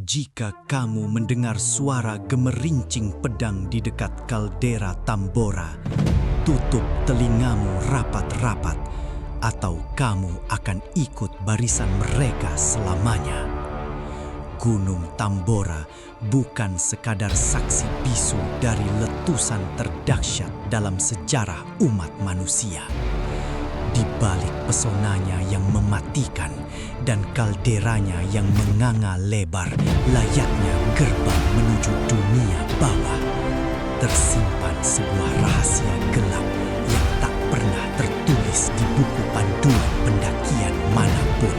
Jika kamu mendengar suara gemerincing pedang di dekat kaldera Tambora, tutup telingamu rapat-rapat, atau kamu akan ikut barisan mereka selamanya. Gunung Tambora bukan sekadar saksi bisu dari letusan terdahsyat dalam sejarah umat manusia. Di balik pesonanya yang mematikan dan kalderanya yang menganga lebar layaknya gerbang menuju dunia bawah, tersimpan sebuah rahasia gelap yang tak pernah tertulis di buku panduan pendakian manapun.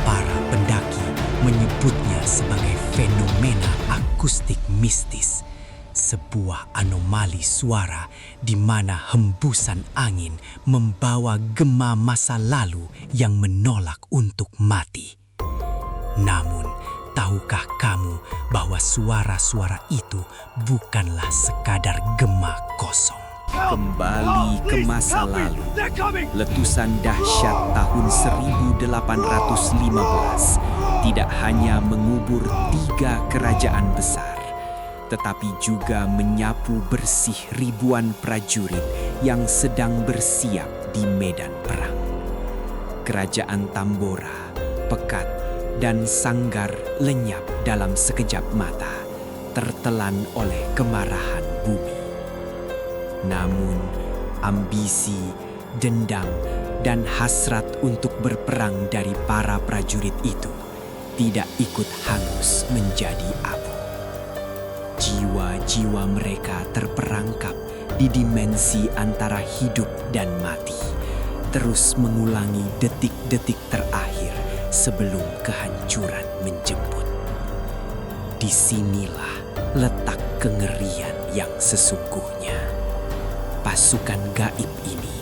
Para pendaki menyebutnya sebagai fenomena akustik mistis, sebuah anomali suara di mana hembusan angin membawa gema masa lalu yang menolak untuk mati. Namun, tahukah kamu bahwa suara-suara itu bukanlah sekadar gema kosong? Kembali ke masa lalu, letusan dahsyat tahun 1815 tidak hanya mengubur 3 kerajaan besar, tetapi juga menyapu bersih ribuan prajurit yang sedang bersiap di medan perang. Kerajaan Tambora, Pekat, dan Sanggar lenyap dalam sekejap mata, tertelan oleh kemarahan bumi. Namun, ambisi, dendam, dan hasrat untuk berperang dari para prajurit itu tidak ikut hangus menjadi abu. Jiwa-jiwa mereka terperangkap di dimensi antara hidup dan mati, terus mengulangi detik-detik terakhir sebelum kehancuran menjemput. Disinilah letak kengerian yang sesungguhnya. Pasukan gaib ini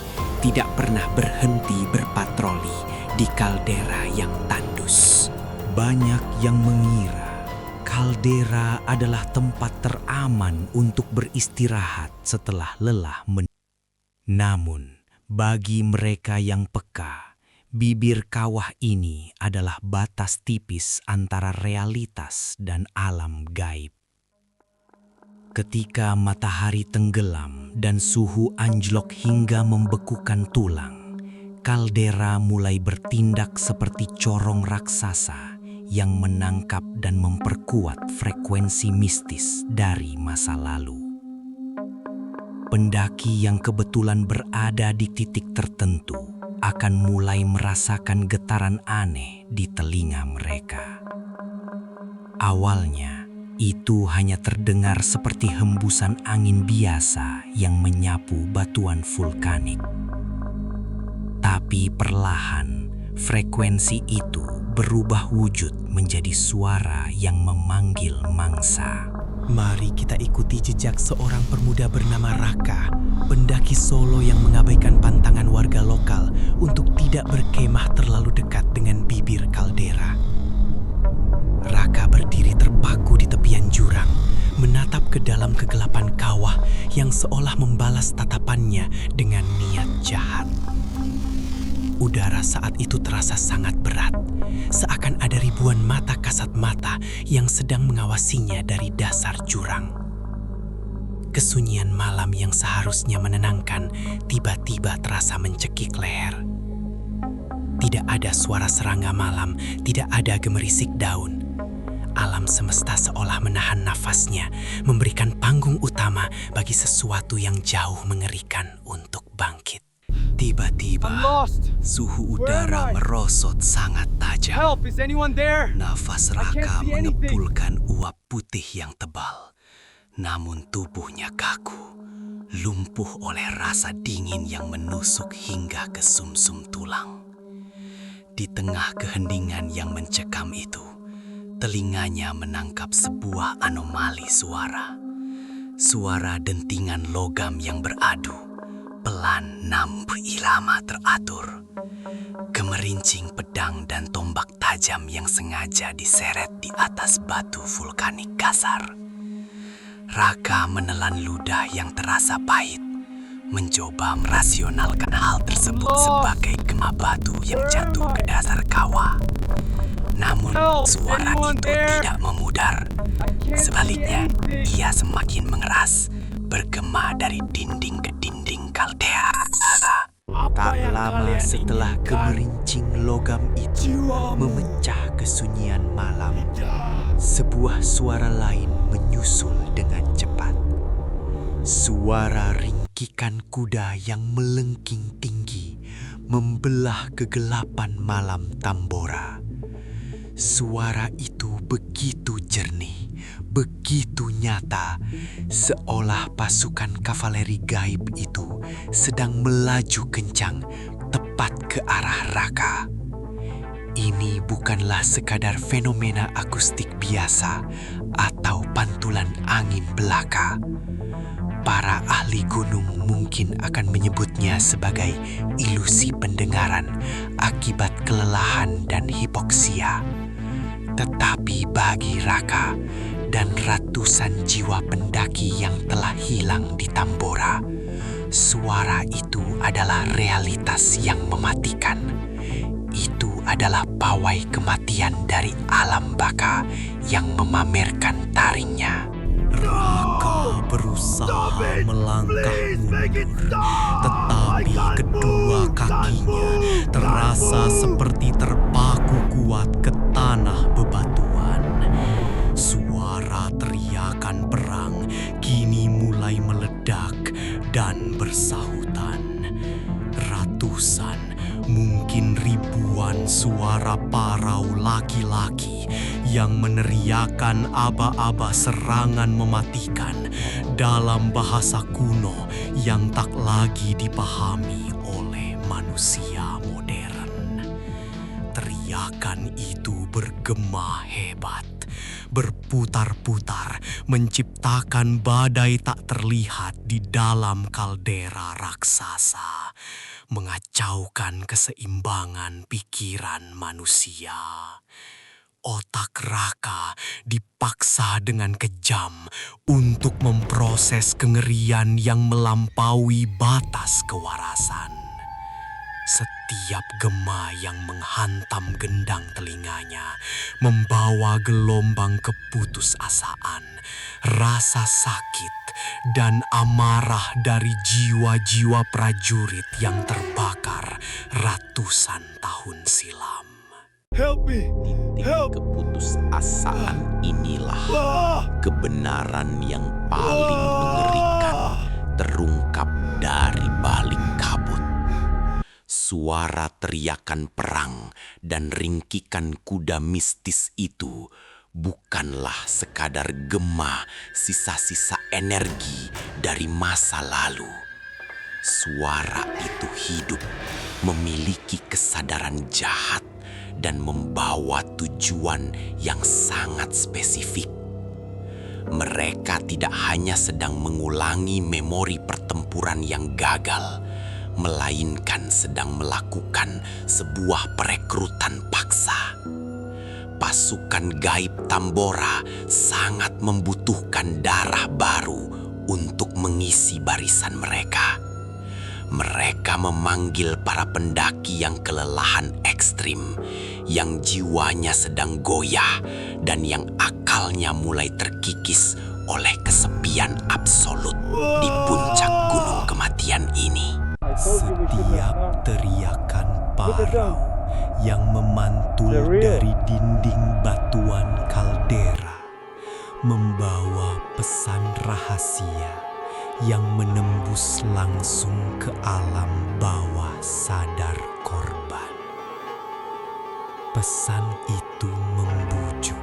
tidak pernah berhenti berpatroli di kaldera yang tandus. Banyak yang mengira kaldera adalah tempat teraman untuk beristirahat setelah lelah. Namun, bagi mereka yang peka, bibir kawah ini adalah batas tipis antara realitas dan alam gaib. Ketika matahari tenggelam dan suhu anjlok hingga membekukan tulang, kaldera mulai bertindak seperti corong raksasa yang menangkap dan memperkuat frekuensi mistis dari masa lalu. Pendaki yang kebetulan berada di titik tertentu akan mulai merasakan getaran aneh di telinga mereka. Awalnya, itu hanya terdengar seperti hembusan angin biasa yang menyapu batuan vulkanik. Tapi perlahan, frekuensi itu berubah wujud menjadi suara yang memanggil mangsa. Mari kita ikuti jejak seorang pemuda bernama Raka, pendaki solo yang mengabaikan pantangan warga lokal untuk tidak berkemah terlalu dekat dengan bibir kaldera. Raka berdiri terpaku di tepian jurang, menatap ke dalam kegelapan kawah yang seolah membalas tatapannya dengan niat jahat. Udara saat itu terasa sangat berat, seakan ada ribuan mata kasat mata yang sedang mengawasinya dari dasar jurang. Kesunyian malam yang seharusnya menenangkan tiba-tiba terasa mencekik leher. Tidak ada suara serangga malam, tidak ada gemerisik daun. Alam semesta seolah menahan nafasnya, memberikan panggung utama bagi sesuatu yang jauh mengerikan untuk bangkit. Tiba-tiba, suhu udara merosot sangat tajam. Help, is anyone there? Nafas Raka mengepulkan uap putih yang tebal. Namun tubuhnya kaku, lumpuh oleh rasa dingin yang menusuk hingga ke sumsum tulang. Di tengah keheningan yang mencekam itu, telinganya menangkap sebuah anomali suara. Suara dentingan logam yang beradu, pelan namun irama teratur. Gemerincing pedang dan tombak tajam yang sengaja diseret di atas batu vulkanik kasar. Raka menelan ludah yang terasa pahit, mencoba merasionalkan hal tersebut sebagai gema batu yang jatuh ke dasar kawah. Namun suara itu tidak memudar. Sebaliknya, ia semakin mengeras, bergema dari dinding ke dinding kaldera. Tak lama setelah gemerincing logam itu memecah kesunyian malam, sebuah suara lain menyusul dengan cepat. Suara ringkikan kuda yang melengking tinggi membelah kegelapan malam Tambora. Suara itu begitu jernih, begitu nyata, seolah pasukan kavaleri gaib itu sedang melaju kencang tepat ke arah Raka. Ini bukanlah sekadar fenomena akustik biasa atau pantulan angin belaka. Para ahli gunung mungkin akan menyebutnya sebagai ilusi pendengaran akibat kelelahan dan hipoksia. Tetapi bagi Raka dan ratusan jiwa pendaki yang telah hilang di Tambora, suara itu adalah realitas yang mematikan. Itu adalah pawai kematian dari alam baka yang memamerkan taringnya. Raka berusaha melangkah mundur, tetapi kedua kakinya terasa seperti terpaku kuat ke tanah bebatuan. Suara teriakan perang kini mulai meledak dan bersahutan. Ratusan, mungkin ribuan suara parau laki-laki yang meneriakan aba-aba serangan mematikan dalam bahasa kuno yang tak lagi dipahami oleh manusia modern. Teriakan itu bergema hebat, berputar-putar, menciptakan badai tak terlihat di dalam kaldera raksasa, mengacaukan keseimbangan pikiran manusia. Otak Raka dipaksa dengan kejam untuk memproses kengerian yang melampaui batas kewarasan. Setiap gema yang menghantam gendang telinganya membawa gelombang keputusasaan, rasa sakit, dan amarah dari jiwa-jiwa prajurit yang terbakar ratusan tahun silam. Titik keputusasaan inilah kebenaran yang paling mengerikan terungkap dari balik kabut. Suara teriakan perang dan ringkikan kuda mistis itu bukanlah sekadar gema sisa-sisa energi dari masa lalu. Suara itu hidup, memiliki kesadaran jahat, dan membawa tujuan yang sangat spesifik. Mereka tidak hanya sedang mengulangi memori pertempuran yang gagal, melainkan sedang melakukan sebuah perekrutan paksa. Pasukan gaib Tambora sangat membutuhkan darah baru untuk mengisi barisan mereka. Mereka memanggil para pendaki yang kelelahan ekstrim, yang jiwanya sedang goyah dan yang akalnya mulai terkikis oleh kesepian absolut di puncak gunung kematian ini. Setiap teriakan parau yang memantul dari dinding batuan kaldera membawa pesan rahasia yang menembus langsung ke alam bawah sadar korban. Pesan itu membujuk,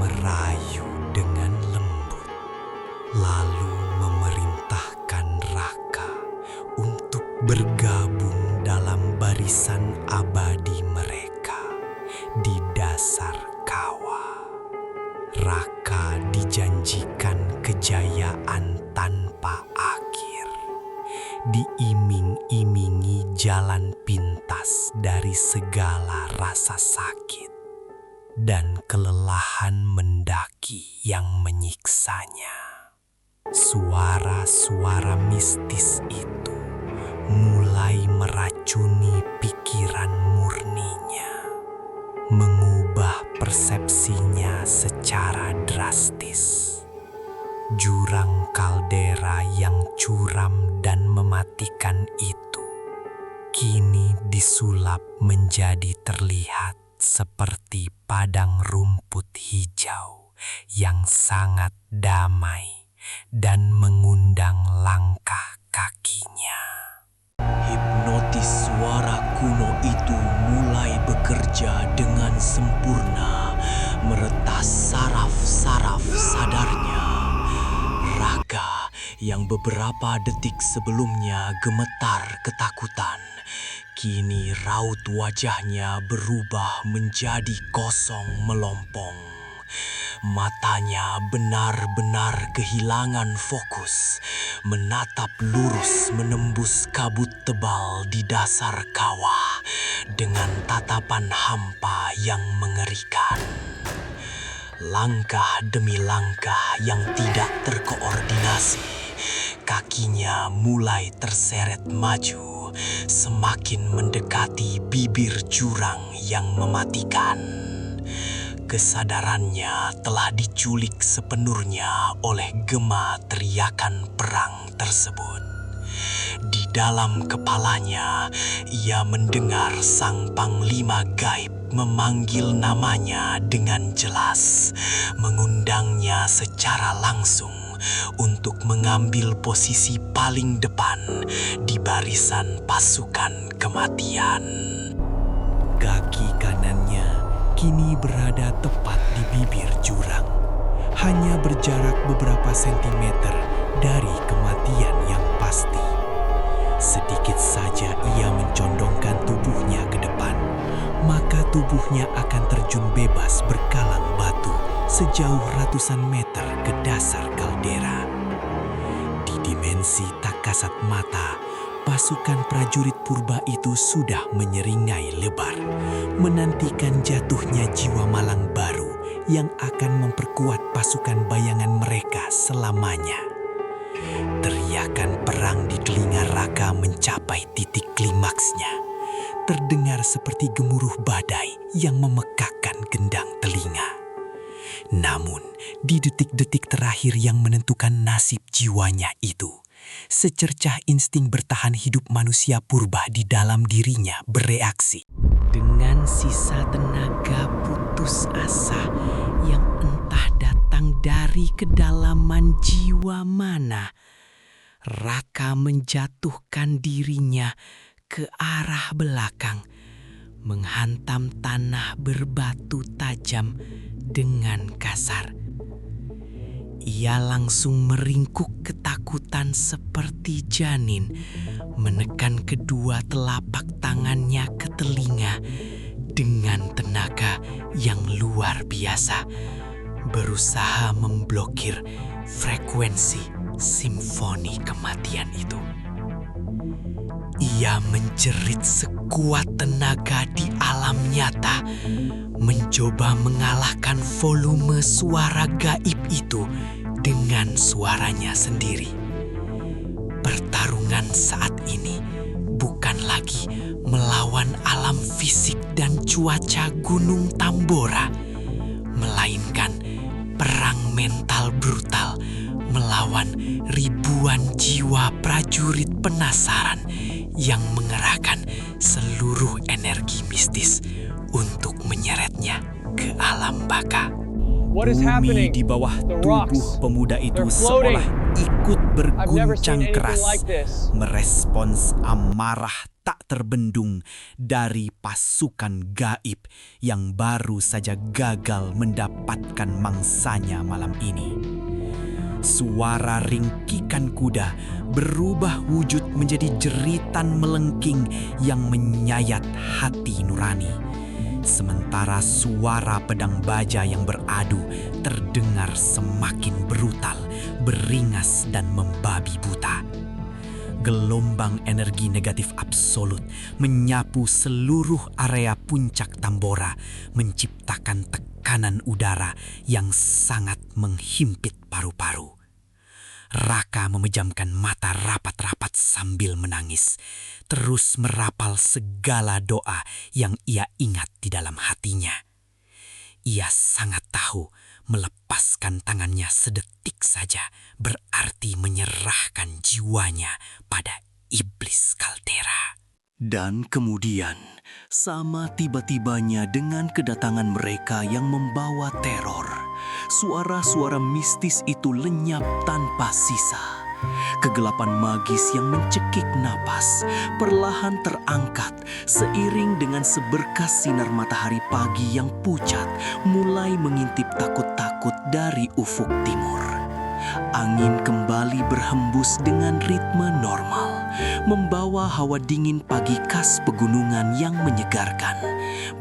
merayu dengan lembut, lalu memerintahkan Raka untuk bergabung dalam barisan abadi mereka di dasar kawah. Raka dijanjikan kejayaan tanpa akhir, diiming-imingi jalan pintas dari segala rasa sakit dan kelelahan mendaki yang menyiksanya. Suara-suara mistis itu mulai meracuni pikiran murninya, mengubah persepsinya secara drastis. Jurang kaldera yang curam dan mematikan itu kini disulap menjadi terlihat seperti padang rumput hijau yang sangat damai dan mengundang langkah kakinya. Hipnotis suara kuno itu mulai bekerja dengan sempurna, meretas saraf-saraf sadarnya. Raka yang beberapa detik sebelumnya gemetar ketakutan, kini raut wajahnya berubah menjadi kosong melompong. Matanya benar-benar kehilangan fokus, menatap lurus menembus kabut tebal di dasar kawah dengan tatapan hampa yang mengerikan. Langkah demi langkah yang tidak terkoordinasi, kakinya mulai terseret maju, semakin mendekati bibir jurang yang mematikan. Kesadarannya telah diculik sepenuhnya oleh gema teriakan perang tersebut. Di dalam kepalanya, ia mendengar sang panglima gaib memanggil namanya dengan jelas, mengundangnya secara langsung untuk mengambil posisi paling depan di barisan pasukan kematian. Kaki kanannya kini berada tepat di bibir jurang, hanya berjarak beberapa sentimeter dari kematian yang pasti. Sedikit saja ia mencondongkan tubuhnya ke depan, maka tubuhnya akan terjun bebas berkalang batu sejauh ratusan meter ke dasar kaldera. Di dimensi tak kasat mata, pasukan prajurit purba itu sudah menyeringai lebar, menantikan jatuhnya jiwa malang baru yang akan memperkuat pasukan bayangan mereka selamanya. Teriakan perang di telinga Raka mencapai titik klimaksnya, terdengar seperti gemuruh badai yang memekakkan gendang telinga. Namun, di detik-detik terakhir yang menentukan nasib jiwanya itu, secercah insting bertahan hidup manusia purba di dalam dirinya bereaksi. Dengan sisa tenaga putus asa yang entah datang dari kedalaman jiwa mana, Raka menjatuhkan dirinya ke arah belakang, menghantam tanah berbatu tajam dengan kasar. Ia langsung meringkuk ketakutan seperti janin, menekan kedua telapak tangannya ke telinga dengan tenaga yang luar biasa, berusaha memblokir frekuensi simfoni kematian itu. Ia menjerit sekuat tenaga di alam nyata, mencoba mengalahkan volume suara gaib itu dengan suaranya sendiri. Pertarungan saat ini bukan lagi melawan alam fisik dan cuaca Gunung Tambora, melainkan perang mental brutal melawan ribuan jiwa prajurit penasaran yang mengerahkan seluruh energi mistis untuk menyeretnya ke alam baka. Bumi di bawah tubuh pemuda itu seolah ikut berguncang keras, merespons amarah tak terbendung dari pasukan gaib yang baru saja gagal mendapatkan mangsanya malam ini. Suara ringkikan kuda berubah wujud menjadi jeritan melengking yang menyayat hati nurani. Sementara suara pedang baja yang beradu terdengar semakin brutal, beringas dan membabi buta. Gelombang energi negatif absolut menyapu seluruh area puncak Tambora, menciptakan tekanan udara yang sangat menghimpit paru-paru. Raka memejamkan mata rapat-rapat sambil menangis, terus merapal segala doa yang ia ingat di dalam hatinya. Ia sangat tahu melepaskan tangannya sedetik saja berarti menyerahkan jiwanya pada iblis kaldera. Dan kemudian, sama tiba-tibanya dengan kedatangan mereka yang membawa teror, suara-suara mistis itu lenyap tanpa sisa. Kegelapan magis yang mencekik napas perlahan terangkat seiring dengan seberkas sinar matahari pagi yang pucat mulai mengintip takut-takut dari ufuk timur. Angin kembali berhembus dengan ritme normal, membawa hawa dingin pagi khas pegunungan yang menyegarkan,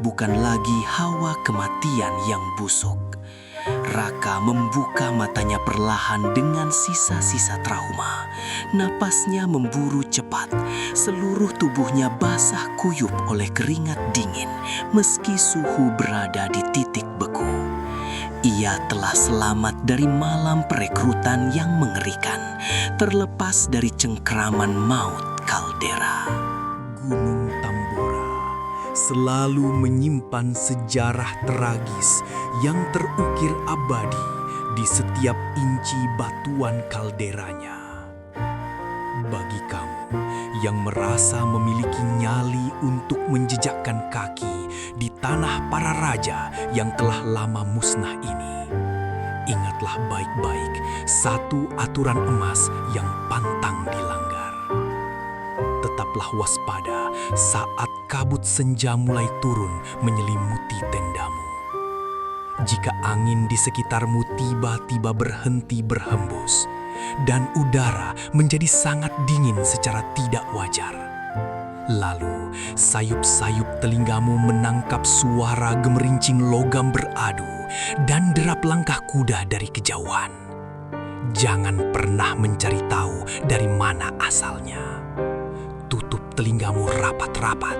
bukan lagi hawa kematian yang busuk. Raka membuka matanya perlahan dengan sisa-sisa trauma. Napasnya memburu cepat, seluruh tubuhnya basah kuyup oleh keringat dingin meski suhu berada di titik beku. Ia telah selamat dari malam perekrutan yang mengerikan, terlepas dari cengkraman maut kaldera. Gunung Tambora selalu menyimpan sejarah tragis yang terukir abadi di setiap inci batuan kalderanya. Bagi kamu yang merasa memiliki nyali untuk menjejakkan kaki di tanah para raja yang telah lama musnah ini, ingatlah baik-baik satu aturan emas yang pantang dilanggar. Tetaplah waspada saat kabut senja mulai turun menyelimuti tendamu. Jika angin di sekitarmu tiba-tiba berhenti berhembus dan udara menjadi sangat dingin secara tidak wajar, lalu sayup-sayup telingamu menangkap suara gemerincing logam beradu dan derap langkah kuda dari kejauhan, jangan pernah mencari tahu dari mana asalnya. Tutup telingamu rapat-rapat,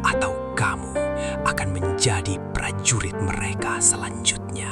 atau kamu akan menjadi prajurit mereka selanjutnya.